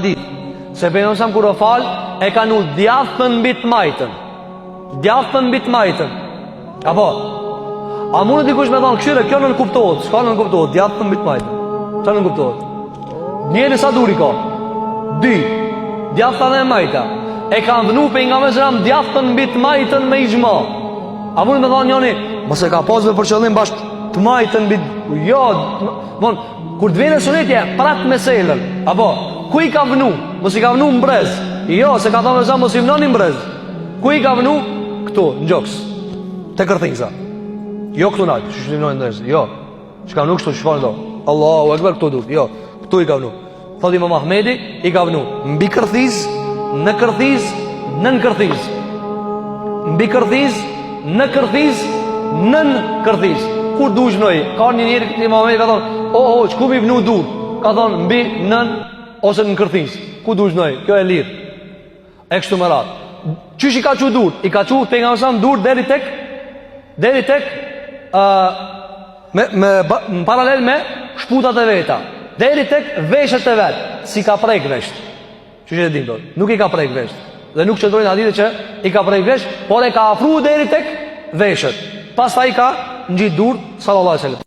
hadith se pejgamberi kur o fal e ka nu djathën mbi të majtën. Djathën mbi të majtën. Apo a mund dikush me thonë këshire kjo nën kuptohet? Çka nën kuptohet? Djathën mbi të majtën. Çfarë nën kuptohet? Njeri sa duri ka? 2. Djathën e majta. E ka dhënu pejgamberi djathën mbi të majtën me ixhma. A mund me thonë njëri mos e ka pasur për qëllim bash të majtën mbi jo, von kur të vjen sunetja prat me selën. Apo ku i ka vënu? Mos i ka vënu mbrez. Jo, se ka thënë sa mos i vënoni mbrez. Ku i ka vënu? Këtu, në gjoks. Te kërthingza. Jo këtu nalt, çu vënojnë ndërsa. Jo. Çka nuk kështu shkon do. Allahu akbar këtu dur. Jo, këtu i ka vënu. Thot Imam Ahmedi i ka vënu mbi kërthiz, në kërthiz, nën kërthiz. Mbi kërthiz, në kërthiz, nën kërthiz. Kur dush noi, ka një njeri që Imam Ahmedi ka thonë, çku mi vënu dur? Ka thonë mbi, nën ose në kërthiz. Ku dush noi? Kjo e lirë. E kështu më radh. Qysh i ka qu dur? I ka qu pejgamberi dur deri tek me paralel me shputat e veta. Deri tek veshët e vet. Si ka prek vesht. Qysh e dim dot? Nuk i ka prek vesht. Dhe nuk çndrojnë hadithe që i ka prek vesht, por e ka afruar deri tek veshët. Pastaj ka ngjit dur sallallahu alaihi wasallam.